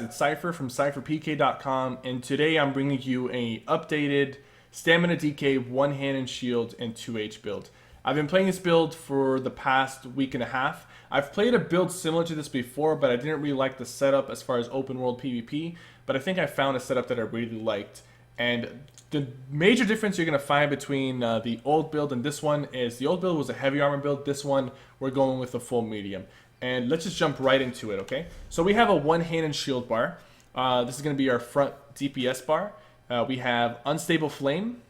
It's Cypher from CypherPK.com, and today I'm bringing you a updated Stamina DK one hand and shield and 2H build. I've been playing this build for the past week and a half. I've played a build similar to this before, but I didn't really like the setup as far as open world PvP, but I think I found a setup that I really liked. And the major difference you're going to find between the old build and this one is the old build was a heavy armor build. This one, we're going with a full medium. And let's just jump right into it, okay? So we have a one hand and shield bar. This is going to be our front DPS bar. We have Unstable Flame,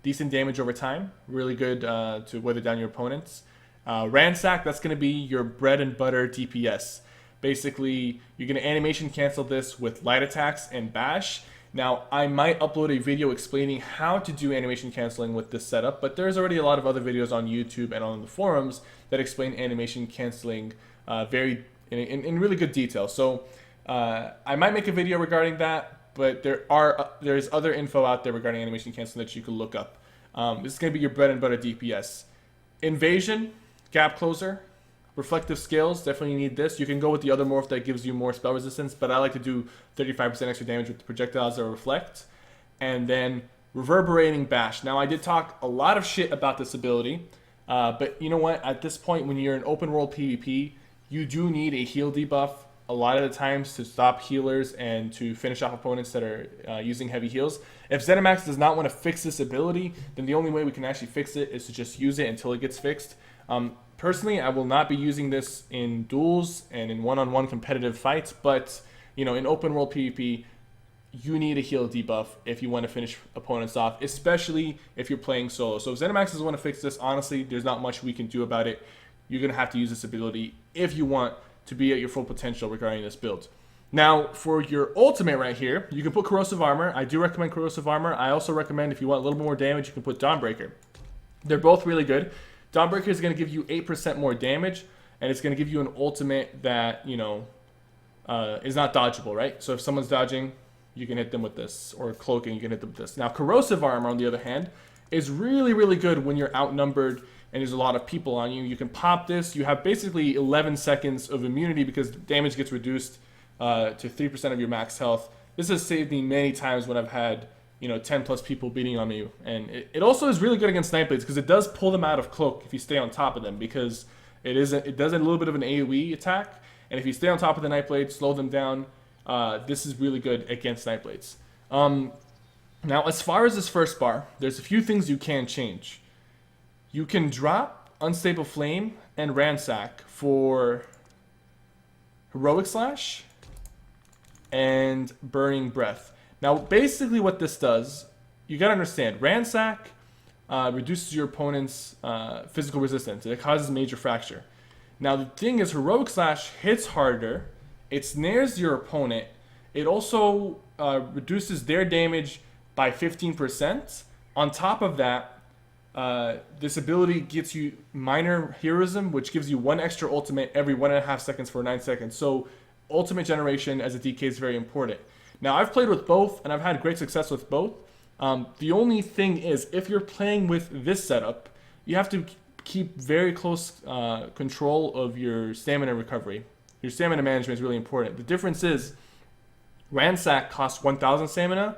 decent damage over time, really good to weather down your opponents. Ransack, that's going to be your bread and butter DPS. Basically, you're going to animation cancel this with light attacks and bash. Now, I might upload a video explaining how to do animation canceling with this setup, but there's already a lot of other videos on YouTube and on the forums that explain animation canceling in really good detail. So I might make a video regarding that, but there's other info out there regarding animation canceling that you can look up. This is going to be your bread and butter DPS. Invasion, gap closer, reflective scales, definitely need this. You can go with the other morph that gives you more spell resistance, but I like to do 35% extra damage with the projectiles that reflect. And then reverberating bash. Now I did talk a lot of shit about this ability, but you know what? At this point, when you're in open world PvP, you do need a heal debuff a lot of the times to stop healers and to finish off opponents that are using heavy heals. If ZeniMax does not want to fix this ability, then the only way we can actually fix it is to just use it until it gets fixed. Personally, I will not be using this in duels and in one-on-one competitive fights, but in open world PvP, you need a heal debuff if you want to finish opponents off, especially if you're playing solo. So if ZeniMax doesn't want to fix this, honestly, there's not much we can do about it. You're going to have to use this ability if you want to be at your full potential regarding this build. Now, for your ultimate right here, you can put Corrosive Armor. I do recommend Corrosive Armor. I also recommend if you want a little more damage, you can put Dawnbreaker. They're both really good. Dawnbreaker is going to give you 8% more damage, and it's going to give you an ultimate that, is not dodgeable, right? So if someone's dodging, you can hit them with this, or cloaking, you can hit them with this. Now, Corrosive Armor, on the other hand, is really, really good when you're outnumbered and there's a lot of people on you. You can pop this. You have basically 11 seconds of immunity because damage gets reduced to 3% of your max health. This has saved me many times when I've had 10 plus people beating on me. And it also is really good against Nightblades because it does pull them out of cloak if you stay on top of them, because it does a little bit of an AoE attack. And if you stay on top of the Nightblade, slow them down, this is really good against Nightblades. Now, as far as this first bar, there's a few things you can change. You can drop Unstable Flame and Ransack for Heroic Slash and Burning Breath. Now, basically what this does, you gotta understand, Ransack reduces your opponent's physical resistance. It causes major fracture. Now, the thing is, Heroic Slash hits harder, it snares your opponent, it also reduces their damage by 15%. On top of that, this ability gets you minor heroism, which gives you one extra ultimate every 1.5 seconds for 9 seconds. So ultimate generation as a DK is very important. Now, I've played with both, and I've had great success with both. The only thing is, if you're playing with this setup, you have to keep very close control of your stamina recovery. Your stamina management is really important. The difference is, Ransack costs 1,000 stamina,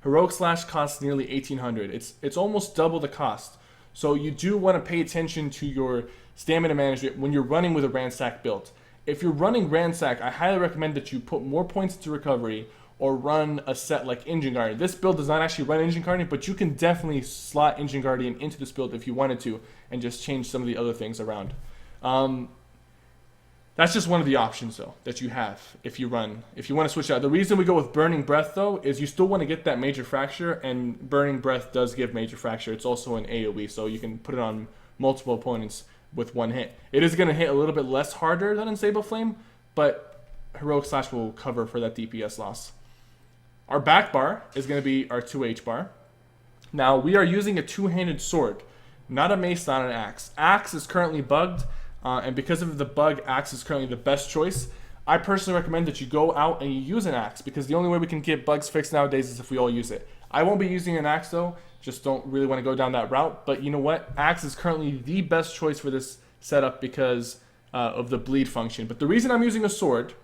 Heroic Slash costs nearly 1,800. It's almost double the cost. So you do want to pay attention to your stamina management when you're running with a Ransack build. If you're running Ransack, I highly recommend that you put more points into recovery or run a set like Engine Guardian. This build does not actually run Engine Guardian, but you can definitely slot Engine Guardian into this build if you wanted to and just change some of the other things around. That's just one of the options, though, that you have if you want to switch out. The reason we go with Burning Breath, though, is you still want to get that major fracture, and Burning Breath does give major fracture. It's also an AoE, so you can put it on multiple opponents with one hit. It is going to hit a little bit less harder than Unstable Flame, but Heroic Slash will cover for that DPS loss. Our back bar is going to be our 2H bar. Now, we are using a two-handed sword, not a mace, not an axe. Axe is currently bugged. And because of the bug, axe is currently the best choice. I personally recommend that you go out and you use an axe, because the only way we can get bugs fixed nowadays is if we all use it. I won't be using an axe though, just don't really want to go down that route. But you know what? Axe is currently the best choice for this setup because of the bleed function. But the reason I'm using a sword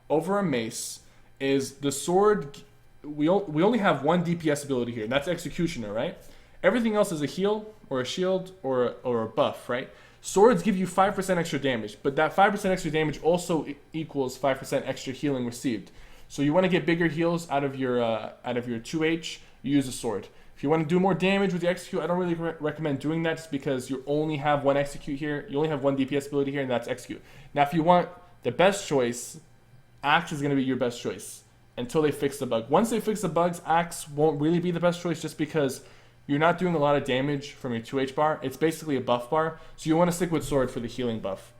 over a mace is the sword. We only have one DPS ability here, and that's Executioner, right? Everything else is a heal or a shield or a buff, right? Swords give you 5% extra damage, but that 5% extra damage also equals 5% extra healing received. So you want to get bigger heals out of your 2H, you use a sword. If you want to do more damage with the Execute, I don't really recommend doing that just because you only have one Execute here. You only have one DPS ability here, and that's Execute. Now, if you want the best choice, Axe is going to be your best choice until they fix the bug. Once they fix the bugs, Axe won't really be the best choice just because you're not doing a lot of damage from your 2H bar. It's basically a buff bar, so you want to stick with Sword for the healing buff.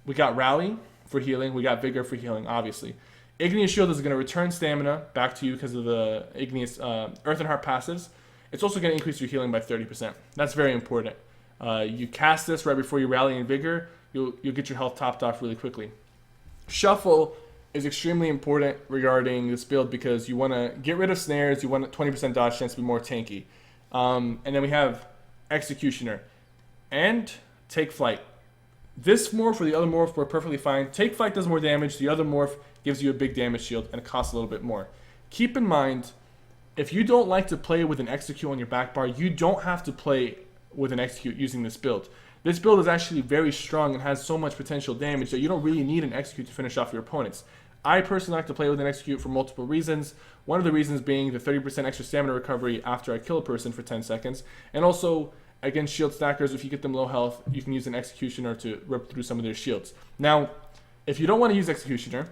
We got Rally for healing. We got Vigor for healing, obviously. Igneous Shield is going to return stamina back to you because of the Igneous Earth and Heart passives. It's also going to increase your healing by 30%. That's very important. You cast this right before you Rally in Vigor, you'll get your health topped off really quickly. Shuffle is extremely important regarding this build because you want to get rid of snares, you want a 20% dodge chance to be more tanky. And then we have Executioner and Take Flight. This morph or the other morph were perfectly fine. Take Flight does more damage, the other morph gives you a big damage shield and it costs a little bit more. Keep in mind, if you don't like to play with an Execute on your back bar, you don't have to play with an Execute using this build. This build is actually very strong and has so much potential damage that you don't really need an Execute to finish off your opponents. I personally like to play with an Execute for multiple reasons. One of the reasons being the 30% extra stamina recovery after I kill a person for 10 seconds. And also, against shield stackers, if you get them low health, you can use an Executioner to rip through some of their shields. Now, if you don't want to use Executioner,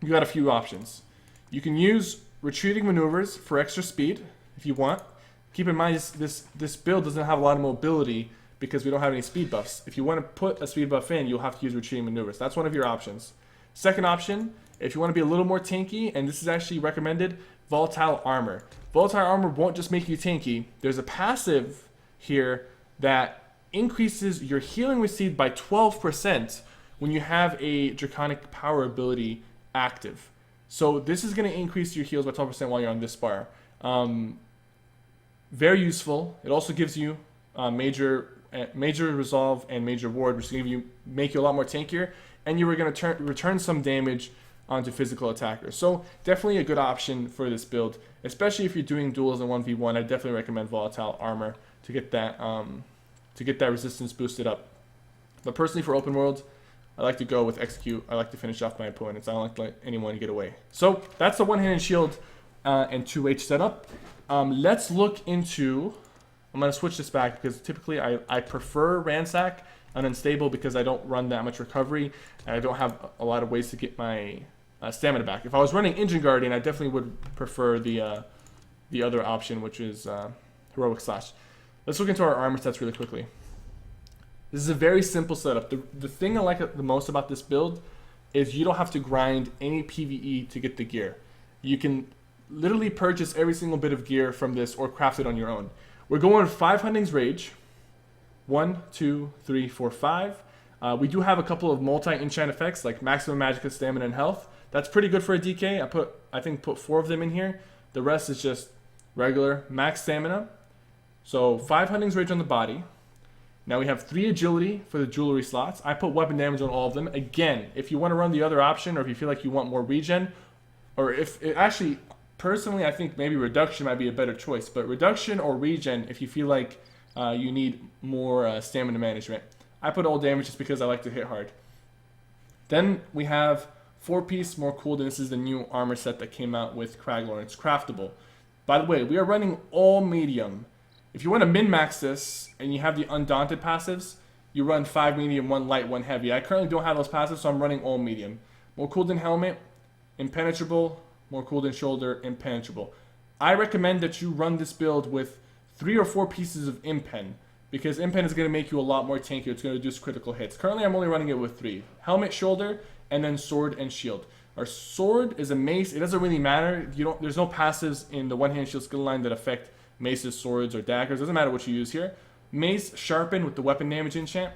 you got a few options. You can use Retreating Maneuvers for extra speed if you want. Keep in mind this build doesn't have a lot of mobility because we don't have any speed buffs. If you want to put a speed buff in, you'll have to use Retreating Maneuvers. That's one of your options. Second option, if you want to be a little more tanky, and this is actually recommended, Volatile Armor. Volatile Armor won't just make you tanky. There's a passive here that increases your healing received by 12% when you have a Draconic Power ability active. So this is going to increase your heals by 12% while you're on this bar. Very useful. It also gives you major resolve and major ward, which is going to make you a lot more tankier, and you were going to return some damage onto physical attackers. So definitely a good option for this build, especially if you're doing duels in 1v1. I definitely recommend Volatile Armor to get that resistance boosted up. But personally, for open world, I like to go with Execute. I like to finish off my opponents. I don't like to let anyone get away. So that's the one-handed shield and 2H setup. Let's look into... I'm going to switch this back because typically I prefer Ransack and Unstable because I don't run that much recovery. And I don't have a lot of ways to get my stamina back. If I was running Engine Guardian, I definitely would prefer the other option, which is Heroic Slash. Let's look into our armor sets really quickly. This is a very simple setup. The thing I like the most about this build is you don't have to grind any PvE to get the gear. You can literally purchase every single bit of gear from this or craft it on your own. We're going 5 Hunting's Rage. 1, 2, 3, 4, 5. We do have a couple of multi-enchant effects like Maximum Magicka, Stamina, and Health. That's pretty good for a DK. I think put 4 of them in here. The rest is just regular max stamina. So 5 Hunting's Rage on the body. Now we have 3 agility for the jewelry slots. I put weapon damage on all of them. Again, if you want to run the other option, or if you feel like you want more regen, or if it actually, personally, I think maybe reduction might be a better choice. But reduction or regen, if you feel like you need more stamina management. I put all damage just because I like to hit hard. Then we have 4-piece, more cooldown. This is the new armor set that came out with Craglorn. It's craftable. By the way, we are running all medium. If you want to min-max this and you have the Undaunted passives, you run 5 medium, 1 light, 1 heavy. I currently don't have those passives, so I'm running all medium. More cooldown helmet, impenetrable. More cooldown shoulder, impenetrable. I recommend that you run this build with 3 or 4 pieces of impen, because impen is going to make you a lot more tankier. It's going to reduce critical hits. Currently, I'm only running it with 3. Helmet, shoulder, and then sword and shield. Our sword is a mace. It doesn't really matter. There's no passives in the one-hand shield skill line that affect maces, swords, or daggers. Doesn't matter what you use here. Mace, sharpen with the weapon damage enchant.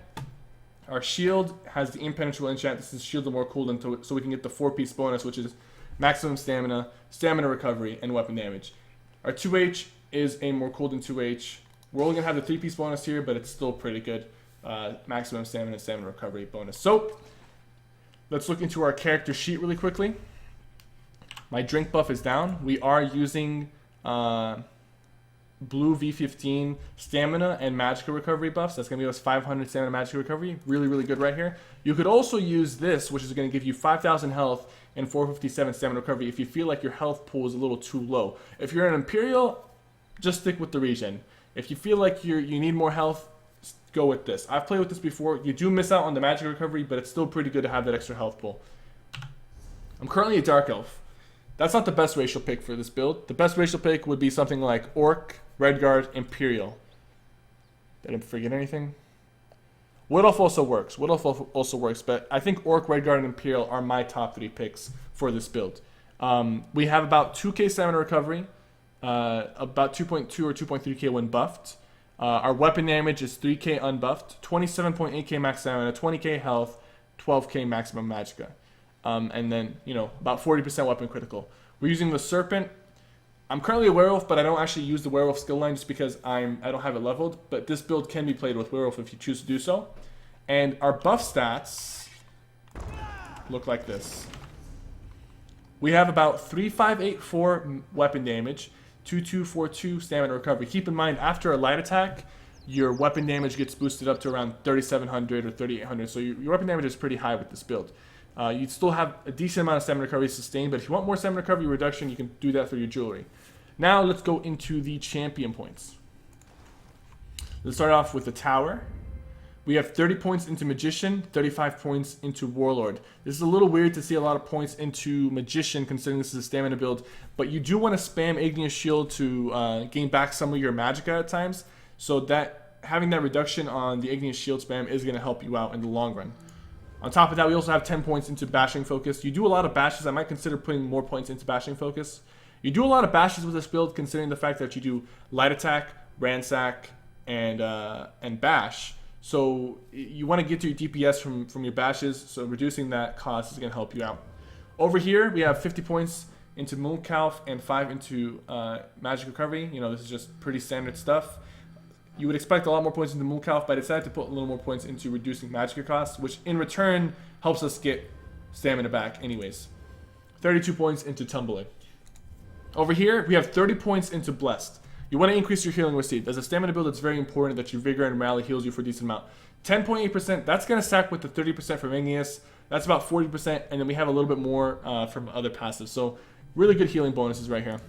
Our shield has the impenetrable enchant. This is shield with more cooldown, so we can get the 4-piece bonus, which is maximum stamina, stamina recovery, and weapon damage. Our 2H is a more cooldown 2H. We're only going to have the 3-piece bonus here, but it's still pretty good. Maximum stamina, stamina recovery bonus. So, let's look into our character sheet really quickly. My drink buff is down. We are using blue V15 stamina and magical recovery buffs. That's going to give us 500 stamina magical recovery. Really, really good right here. You could also use this, which is going to give you 5,000 health and 457 stamina recovery if you feel like your health pool is a little too low. If you're an Imperial, just stick with the regen. If you feel like you need more health, go with this. I've played with this before. You do miss out on the magic recovery, but it's still pretty good to have that extra health pool. I'm currently a Dark Elf. That's not the best racial pick for this build. The best racial pick would be something like Orc, Redguard, Imperial. Did I forget anything? Wood Elf also works. Wood Elf also works, but I think Orc, Redguard, and Imperial are my top 3 picks for this build. We have about 2k stamina recovery, about 2.2 or 2.3k when buffed. Our weapon damage is 3k unbuffed, 27.8k max stamina, 20k health, 12k maximum magicka. And then, about 40% weapon critical. We're using the Serpent. I'm currently a Werewolf, but I don't actually use the Werewolf skill line just because I don't have it leveled. But this build can be played with Werewolf if you choose to do so. And our buff stats look like this. We have about 3584 weapon damage, 2242 stamina recovery. Keep in mind, after a light attack, your weapon damage gets boosted up to around 3700 or 3800. So your weapon damage is pretty high with this build. You'd still have a decent amount of stamina recovery sustained, but if you want more stamina recovery reduction, you can do that through your jewelry. Now let's go into the champion points. Let's start off with the tower. We have 30 points into Magician, 35 points into Warlord. This is a little weird to see a lot of points into Magician considering this is a stamina build, but you do want to spam Igneous Shield to gain back some of your magicka at times, so that having that reduction on the Igneous Shield spam is going to help you out in the long run. On top of that, we also have 10 points into Bashing Focus. You do a lot of bashes. I might consider putting more points into Bashing Focus. You do a lot of bashes with this build, considering the fact that you do Light Attack, Ransack, and Bash. So you want to get to your DPS from your bashes, so reducing that cost is going to help you out. Over here, we have 50 points into Moonkalf and 5 into Magic Recovery. This is just pretty standard stuff. You would expect a lot more points into Moonkalf, but I decided to put a little more points into reducing Magicka costs, which in return helps us get stamina back anyways. 32 points into Tumbling. Over here, we have 30 points into Blessed. You want to increase your healing receipt. As a stamina build, it's very important that your Vigor and Rally heals you for a decent amount. 10.8%, that's going to stack with the 30% from Igneous. That's about 40%, and then we have a little bit more from other passives. So really good healing bonuses right here.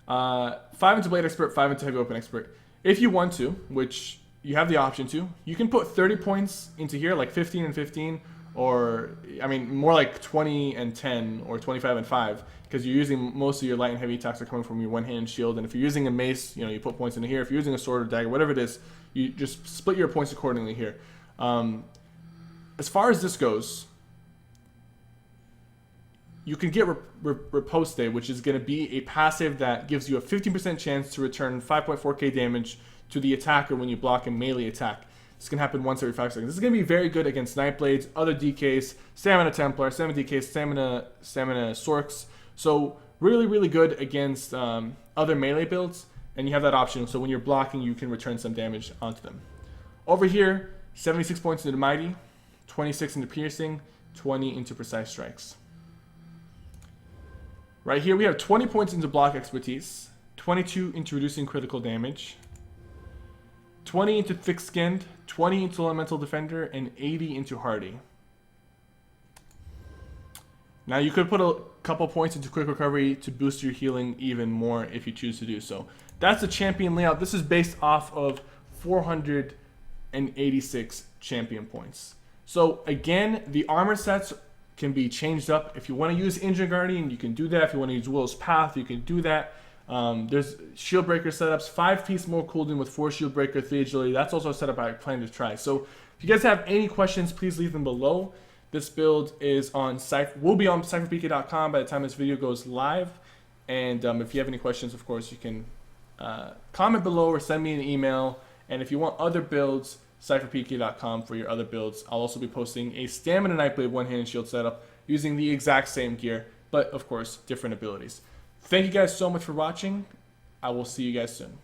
5 into Blade Expert, 5 into Heavy Weapon Expert. If you want to, which you have the option to, you can put 30 points into here, like 15 and 15, or, more like 20 and 10, or 25 and 5, because you're using most of your light and heavy attacks are coming from your one-hand shield, and if you're using a mace, you put points into here. If you're using a sword or dagger, whatever it is, you just split your points accordingly here. As far as this goes, you can get Riposte, which is going to be a passive that gives you a 15% chance to return 5.4k damage to the attacker when you block a melee attack. This can happen once every 5 seconds. This is going to be very good against Nightblades, other DKs, Stamina Templar, Stamina DKs, Stamina Sorks. So really, really good against other melee builds, and you have that option. So when you're blocking, you can return some damage onto them. Over here, 76 points into Mighty, 26 into Piercing, 20 into Precise Strikes. Right here, we have 20 points into Block Expertise, 22 into Reducing Critical Damage, 20 into Thick Skinned, 20 into Elemental Defender, and 80 into Hardy. Now you could put a couple points into Quick Recovery to boost your healing even more if you choose to do so. That's the champion layout. This is based off of 486 champion points. So again, the armor sets can be changed up. If you want to use Injure Guardian, you can do that. If you want to use Willow's Path, you can do that. There's Shield Breaker setups, 5-piece more cooldown with 4 Shield Breaker, 3 Agility. That's also a setup I plan to try. So if you guys have any questions, please leave them below. This build is on will be on CypherPK.com by the time this video goes live. And if you have any questions, of course, you can comment below or send me an email. And if you want other builds, CypherPK.com for your other builds. I'll also be posting a Stamina Nightblade one-handed shield setup using the exact same gear, but of course, different abilities. Thank you guys so much for watching. I will see you guys soon.